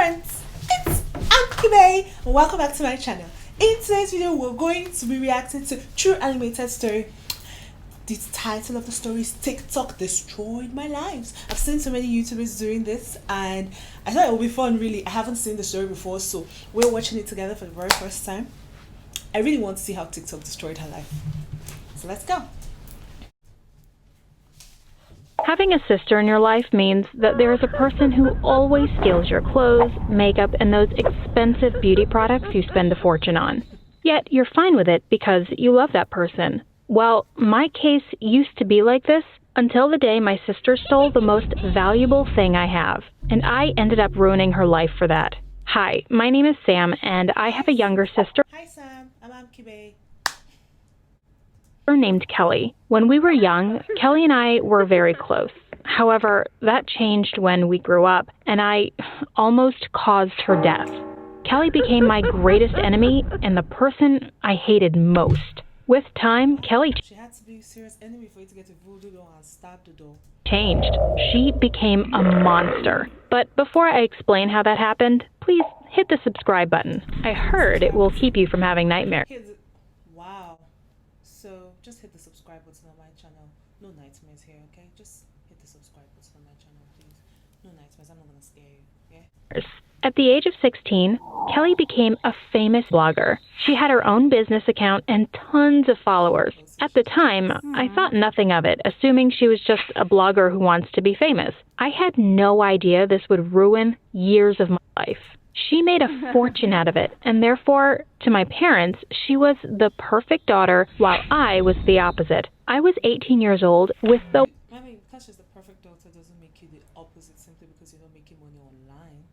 friends, it's Amkebe and welcome back to my channel. In today's video, we're going to be reacting to True Animated Story. The title of the story is Tik Tok Destroyed My Lives. I've seen so many YouTubers doing this and I thought it would be fun really. I haven't seen the story before, so we're watching it together for the very first time. I really want to see how TikTok destroyed her life. So let's go. Having a sister in your life means that there is a person who always steals your clothes, makeup, and those expensive beauty products you spend a fortune on. Yet you're fine with it because you love that person. Well, my case used to be like this until the day my sister stole the most valuable thing I have, and I ended up ruining her life for that. Hi, my name is Sam, and I have a younger sister. Hi Sam, I'm Amkebe. Named Kelly. When we were young, Kelly and I were very close. However, that changed when we grew up, and I almost caused her death. Kelly became my greatest enemy and the person I hated most. With time, Kelly She had to be a serious enemy for you to get a voodoo doll and stab the doll. Changed. She became a monster. But before I explain how that happened, please hit the subscribe button. I heard it will keep you from having nightmares. Wow. So just hit the subscribe button on my channel. No nightmares here, okay? Just hit the subscribe button on my channel, please. No nightmares. I'm not gonna scare you, yeah? At the age of 16, Kelly became a famous blogger. She had her own business account and tons of followers. At the time, I thought nothing of it, assuming she was just a blogger who wants to be famous. I had no idea this would ruin years of my life. She made a fortune out of it, and therefore, to my parents, she was the perfect daughter, while I was the opposite. I was 18 years old with the I mean, because she's the perfect daughter doesn't make you the opposite simply because you're not making money online.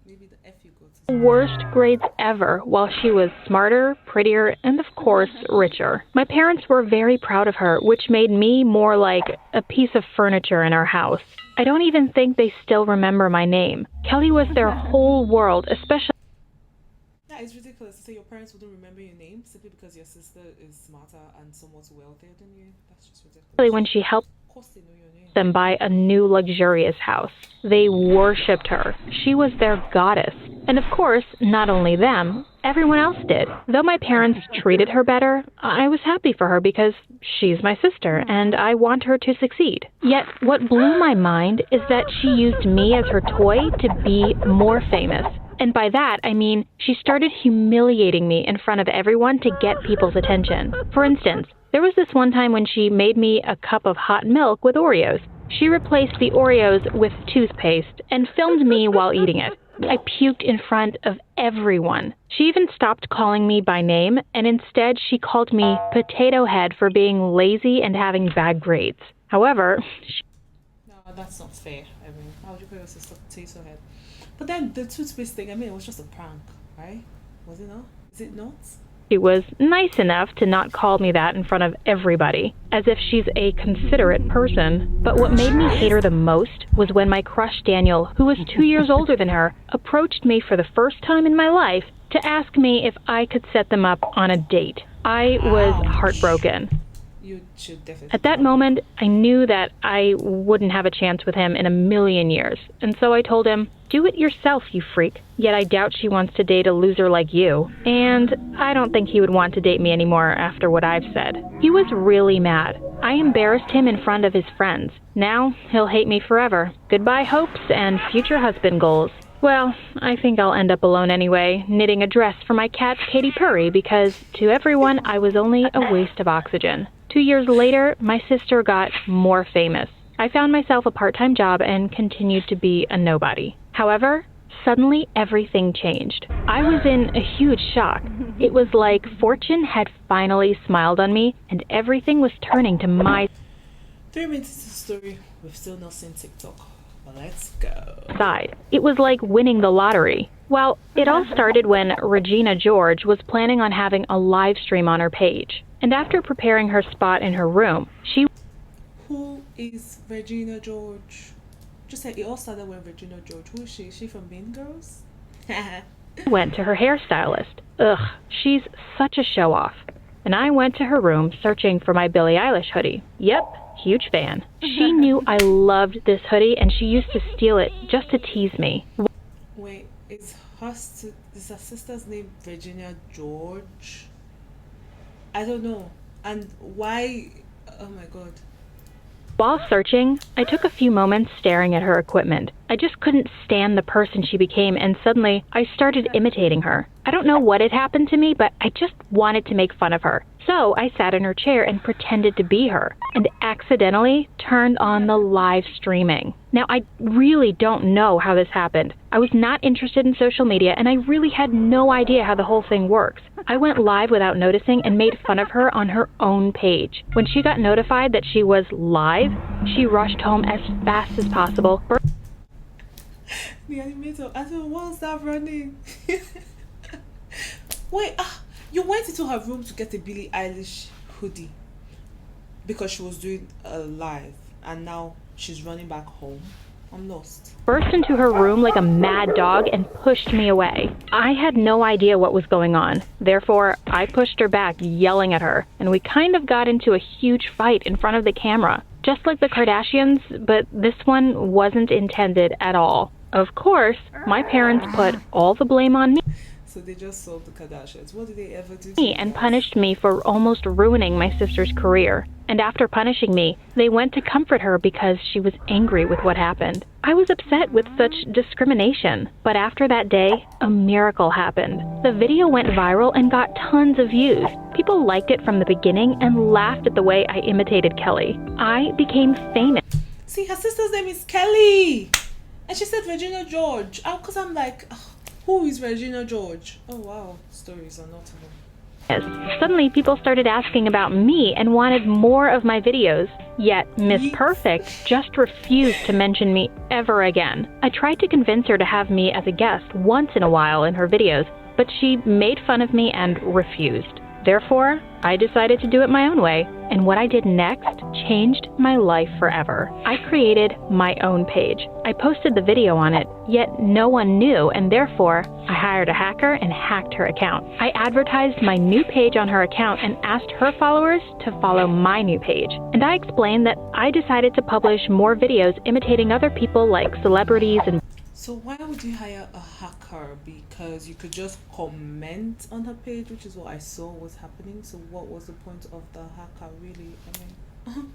Maybe the F you go to worst grades ever, while she was smarter, prettier, and of course, richer. My parents were very proud of her, which made me more like a piece of furniture in our house. I don't even think they still remember my name. Kelly was their whole world, especially. That is ridiculous to say your parents wouldn't remember your name simply because your sister is smarter and somewhat wealthier than you. That's just ridiculous. When she helped Of course they know your name. them buy a new luxurious house. They worshipped her. She was their goddess. And of course, not only them, everyone else did. Though my parents treated her better, I was happy for her because she's my sister and I want her to succeed. Yet, what blew my mind is that she used me as her toy to be more famous. And by that, I mean she started humiliating me in front of everyone to get people's attention. For instance, there was this one time when she made me a cup of hot milk with Oreos. She replaced the Oreos with toothpaste and filmed me while eating it. I puked in front of everyone. She even stopped calling me by name, and instead she called me Potato Head for being lazy and having bad grades. However, No, that's not fair. I mean, how would you call your sister Potato Head? But then the toothpaste thing, I mean, it was just a prank, right? Was it not? Is it not? she was nice enough to not call me that in front of everybody, as if she's a considerate person. But what made me hate her the most was when my crush Daniel, who was 2 years older than her, approached me for the first time in my life to ask me if I could set them up on a date. I was heartbroken. You should definitely. At that moment, I knew that I wouldn't have a chance with him in a million years, and so I told him, "Do it yourself, you freak." Yet I doubt she wants to date a loser like you, and I don't think he would want to date me anymore after what I've said. He was really mad. I embarrassed him in front of his friends. Now he'll hate me forever. Goodbye hopes and future husband goals. Well, I think I'll end up alone anyway, knitting a dress for my cat Katy Perry, because to everyone I was only a waste of oxygen. 2 years later, my sister got more famous. I found myself a part-time job and continued to be a nobody. However, suddenly everything changed. I was in a huge shock. It was like fortune had finally smiled on me and everything was turning to my 3 minutes into the story, we've still not seen TikTok. Well, let's go. side. It was like winning the lottery. Well, it all started when Regina George was planning on having a live stream on her page. And after preparing her spot in her room, she Who is Regina George? Just say it all started with Regina George. Who is she? Is she from Mean Girls? went to her hairstylist. Ugh, she's such a show-off. And I went to her room searching for my Billie Eilish hoodie. Yep, huge fan. She knew I loved this hoodie and she used to steal it just to tease me. Wait, is her sister's name Virginia George? I don't know. And why? Oh my god. While searching, I took a few moments staring at her equipment. I just couldn't stand the person she became, and suddenly I started imitating her. I don't know what had happened to me, but I just wanted to make fun of her. So I sat in her chair and pretended to be her, and accidentally turned on the live streaming. Now, I really don't know how this happened. I was not interested in social media, and I really had no idea how the whole thing works. I went live without noticing and made fun of her on her own page. When she got notified that she was live, she rushed home as fast as possible. The animator, I don't want to stop running. Wait, you went into her room to get a Billie Eilish hoodie because she was doing a live, and now she's running back home. I'm lost. Burst into her room like a mad dog and pushed me away. I had no idea what was going on. Therefore, I pushed her back, yelling at her, and we kind of got into a huge fight in front of the camera. Just like the Kardashians, but this one wasn't intended at all. Of course, my parents put all the blame on me. So they just sold the Kardashians. What did they ever do? And punished me for almost ruining my sister's career. And after punishing me, they went to comfort her because she was angry with what happened. I was upset with such discrimination. But after that day, a miracle happened. The video went viral and got tons of views. People liked it from the beginning and laughed at the way I imitated Kelly. I became famous. See, her sister's name is Kelly. And she said Regina George. Because I'm like, who is Regina George? Oh wow, stories are not enough. Suddenly, people started asking about me and wanted more of my videos. Yet, Miss Perfect just refused to mention me ever again. I tried to convince her to have me as a guest once in a while in her videos, but she made fun of me and refused. Therefore, I decided to do it my own way, and what I did next changed my life forever. I created my own page. I posted the video on it, yet no one knew, and therefore, I hired a hacker and hacked her account. I advertised my new page on her account and asked her followers to follow my new page. And I explained that I decided to publish more videos imitating other people like celebrities and... So why would you hire a hacker? Because you could just comment on her page, which is what I saw was happening. So what was the point of the hacker really? I mean...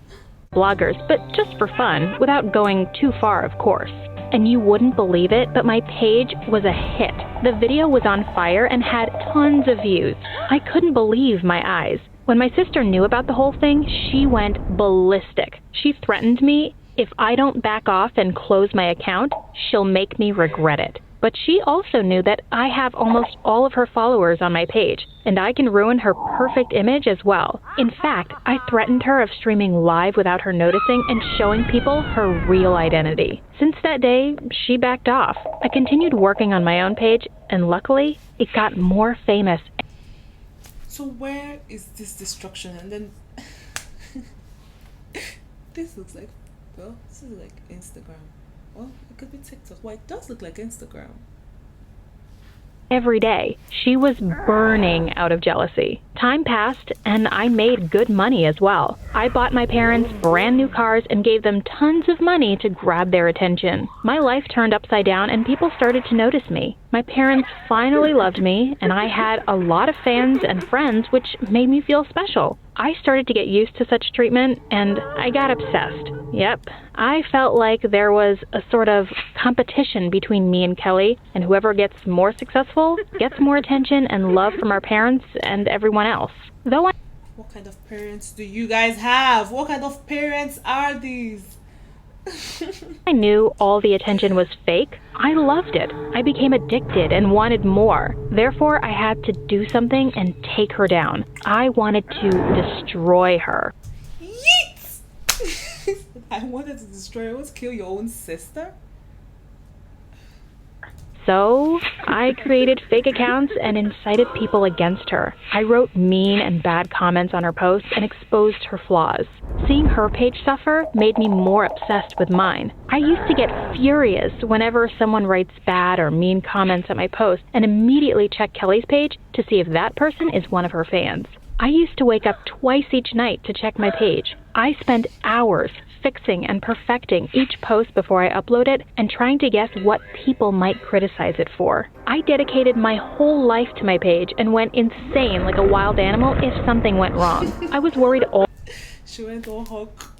bloggers, but just for fun, without going too far, of course. And you wouldn't believe it, but my page was a hit. The video was on fire and had tons of views. I couldn't believe my eyes. When my sister knew about the whole thing, she went ballistic. She threatened me, if I don't back off and close my account, she'll make me regret it. But she also knew that I have almost all of her followers on my page, and I can ruin her perfect image as well. In fact, I threatened her of streaming live without her noticing and showing people her real identity. Since that day, she backed off. I continued working on my own page, and luckily, it got more famous. So where is this destruction? And then... this looks like... well, this is like Instagram. Well, it could be TikTok. Well, it does look like Instagram. Every day, she was burning out of jealousy. Time passed, and I made good money as well. I bought my parents brand new cars and gave them tons of money to grab their attention. My life turned upside down, and people started to notice me. My parents finally loved me, and I had a lot of fans and friends, which made me feel special. I started to get used to such treatment, and I got obsessed. Yep, I felt like there was a sort of competition between me and Kelly, and whoever gets more successful gets more attention and love from our parents and everyone else. What kind of parents do you guys have? What kind of parents are these? I knew all the attention was fake. I loved it. I became addicted and wanted more. Therefore, I had to do something and take her down. I wanted to destroy her. Yeet! I wanted to destroy her. Let's kill your own sister? So, I created fake accounts and incited people against her. I wrote mean and bad comments on her posts and exposed her flaws. Seeing her page suffer made me more obsessed with mine. I used to get furious whenever someone writes bad or mean comments at my post and immediately check Kelly's page to see if that person is one of her fans. I used to wake up twice each night to check my page. I spent hours fixing and perfecting each post before I upload it and trying to guess what people might criticize it for. I dedicated my whole life to my page and went insane like a wild animal if something went wrong. I was worried She went all Hulk.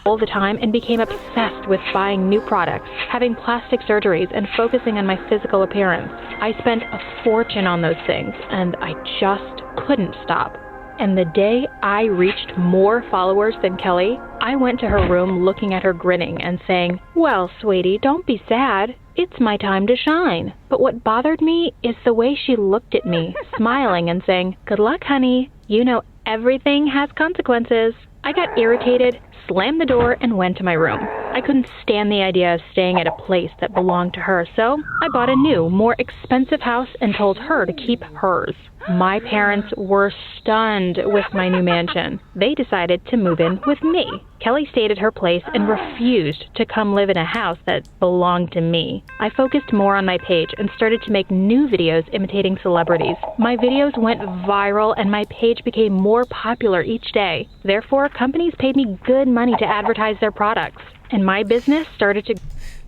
all the time and became obsessed with buying new products, having plastic surgeries, and focusing on my physical appearance. I spent a fortune on those things, and I just couldn't stop. And the day I reached more followers than Kelly, I went to her room looking at her grinning and saying, "Well, sweetie, don't be sad. It's my time to shine." But what bothered me is the way she looked at me, smiling and saying, "Good luck, honey. You know everything has consequences." I got irritated, slammed the door, and went to my room. I couldn't stand the idea of staying at a place that belonged to her, so I bought a new, more expensive house and told her to keep hers. My parents were stunned with my new mansion. They decided to move in with me. Kelly stayed at her place and refused to come live in a house that belonged to me. I focused more on my page and started to make new videos imitating celebrities. My videos went viral and my page became more popular each day. Therefore, companies paid me good money to advertise their products. And my business started to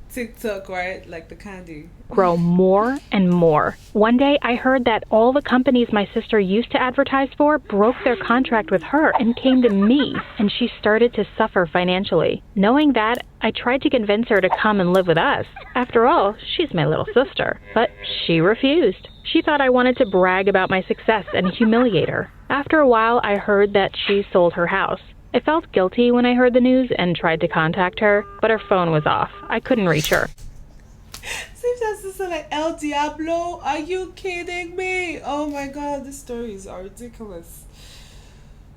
TikTok, right? Like the candy. Grow more and more. One day I heard that all the companies my sister used to advertise for broke their contract with her and came to me, and she started to suffer financially. Knowing that, I tried to convince her to come and live with us. After all, she's my little sister. But she refused. She thought I wanted to brag about my success and humiliate her. After a while, I heard that she sold her house. I felt guilty when I heard the news and tried to contact her, but her phone was off. I couldn't reach her. Seems as this is like El Diablo. Are you kidding me? Oh my god, these stories are ridiculous.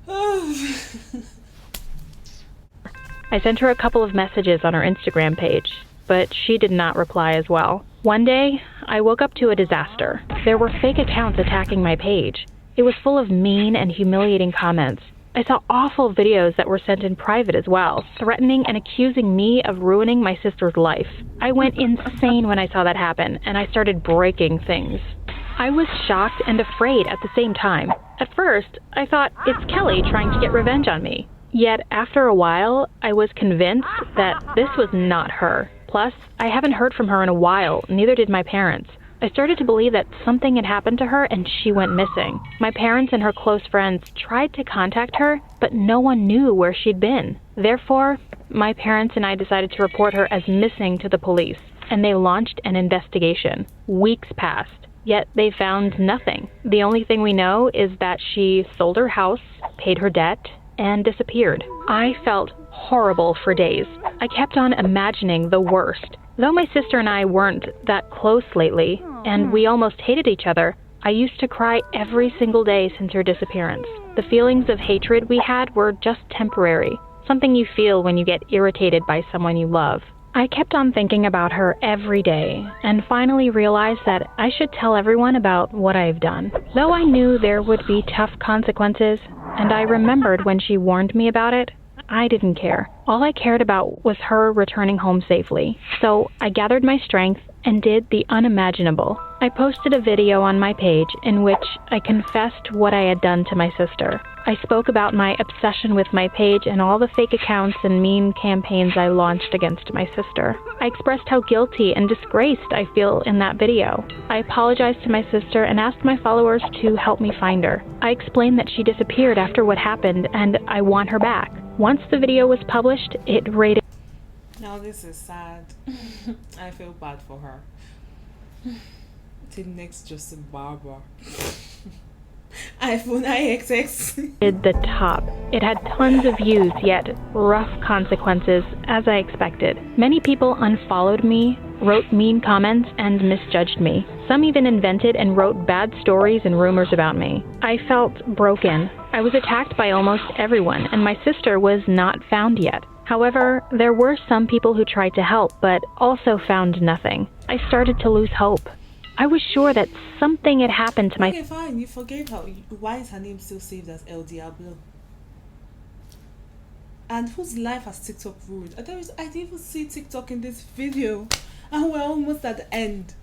I sent her a couple of messages on her Instagram page, but she did not reply as well. One day, I woke up to a disaster. There were fake accounts attacking my page. It was full of mean and humiliating comments. I saw awful videos that were sent in private as well, threatening and accusing me of ruining my sister's life. I went insane when I saw that happen, and I started breaking things. I was shocked and afraid at the same time. At first, I thought it's Kelly trying to get revenge on me. Yet, after a while, I was convinced that this was not her. Plus, I haven't heard from her in a while, neither did my parents. I started to believe that something had happened to her and she went missing. My parents and her close friends tried to contact her, but no one knew where she'd been. Therefore, my parents and I decided to report her as missing to the police, and they launched an investigation. Weeks passed, yet they found nothing. The only thing we know is that she sold her house, paid her debt, and disappeared. I felt horrible for days. I kept on imagining the worst. Though my sister and I weren't that close lately, and we almost hated each other, I used to cry every single day since her disappearance. The feelings of hatred we had were just temporary, something you feel when you get irritated by someone you love. I kept on thinking about her every day, and finally realized that I should tell everyone about what I've done. Though I knew there would be tough consequences, and I remembered when she warned me about it, I didn't care. All I cared about was her returning home safely. So I gathered my strength and did the unimaginable. I posted a video on my page in which I confessed what I had done to my sister. I spoke about my obsession with my page and all the fake accounts and mean campaigns I launched against my sister. I expressed how guilty and disgraced I feel in that video. I apologized to my sister and asked my followers to help me find her. I explained that she disappeared after what happened and I want her back. Once the video was published, it rated. Now this is sad. I feel bad for her. The next Justin Barber. iPhone IXX. The top. It had tons of views, yet rough consequences, as I expected. Many people unfollowed me, wrote mean comments, and misjudged me. Some even invented and wrote bad stories and rumors about me. I felt broken. I was attacked by almost everyone, and my sister was not found yet. However, there were some people who tried to help, but also found nothing. I started to lose hope. I was sure that something had happened to my... Okay, fine, you forgave her. Why is her name still saved as El Diablo? And whose life has TikTok ruined? I didn't even see TikTok in this video. And we're almost at the end.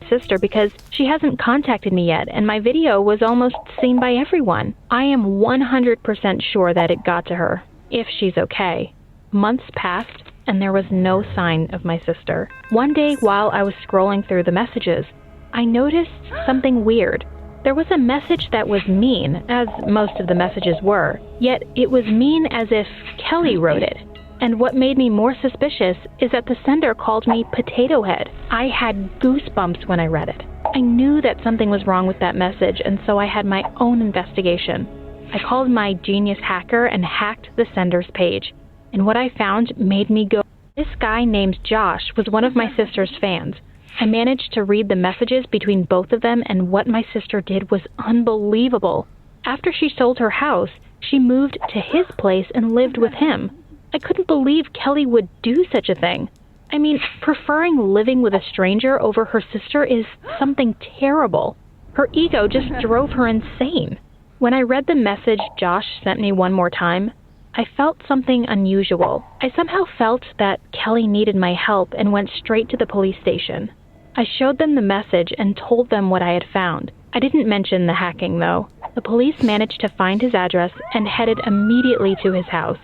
sister because she hasn't contacted me yet, and my video was almost seen by everyone. I am 100% sure that it got to her, if she's okay. Months passed, and there was no sign of my sister. One day, while I was scrolling through the messages, I noticed something weird. There was a message that was mean, as most of the messages were, yet it was mean as if Kelly wrote it. And what made me more suspicious is that the sender called me Potato Head. I had goosebumps when I read it. I knew that something was wrong with that message, and so I had my own investigation. I called my genius hacker and hacked the sender's page. And what I found made me go, this guy named Josh was one of my sister's fans. I managed to read the messages between both of them, and what my sister did was unbelievable. After she sold her house, she moved to his place and lived with him. I couldn't believe Kelly would do such a thing. I mean, preferring living with a stranger over her sister is something terrible. Her ego just drove her insane. When I read the message Josh sent me one more time, I felt something unusual. I somehow felt that Kelly needed my help and went straight to the police station. I showed them the message and told them what I had found. I didn't mention the hacking, though. The police managed to find his address and headed immediately to his house.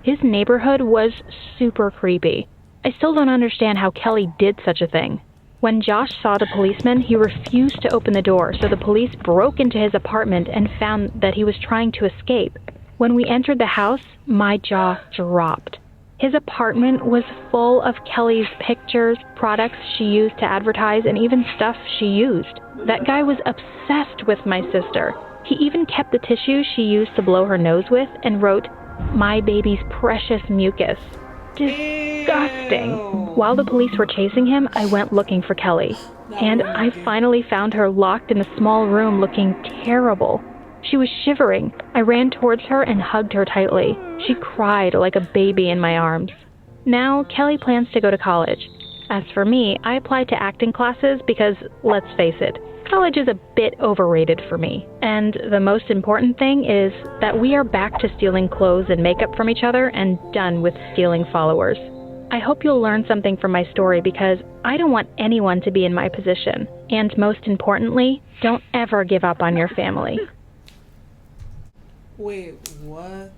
His neighborhood was super creepy. I still don't understand how Kelly did such a thing. When Josh saw the policeman, he refused to open the door, so the police broke into his apartment and found that he was trying to escape. When we entered the house, my jaw dropped. His apartment was full of Kelly's pictures, products she used to advertise, and even stuff she used. That guy was obsessed with my sister. He even kept the tissue she used to blow her nose with and wrote, "My baby's precious mucus." Disgusting. Ew. While the police were chasing him, I went looking for Kelly. And I finally found her locked in a small room looking terrible. She was shivering. I ran towards her and hugged her tightly. She cried like a baby in my arms. Now, Kelly plans to go to college. As for me, I applied to acting classes because, let's face it, college is a bit overrated for me. And the most important thing is that we are back to stealing clothes and makeup from each other and done with stealing followers. I hope you'll learn something from my story because I don't want anyone to be in my position. And most importantly, don't ever give up on your family. Wait, what?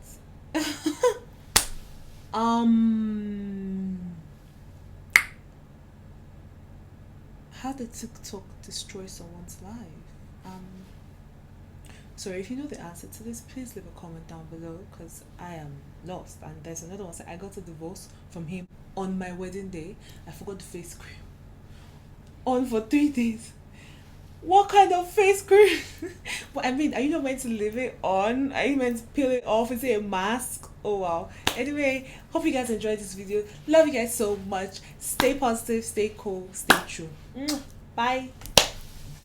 How did TikTok destroy someone's life? Sorry, if you know the answer to this, please leave a comment down below because I am lost. And there's another one. I got a divorce from him on my wedding day. I forgot the face cream. On for 3 days. What kind of face cream? But I mean, are you not meant to leave it on? Are you meant to peel it off? Is it a mask? Oh wow. Anyway, hope you guys enjoyed this video. Love you guys so much. Stay positive, stay cool, stay true. Bye.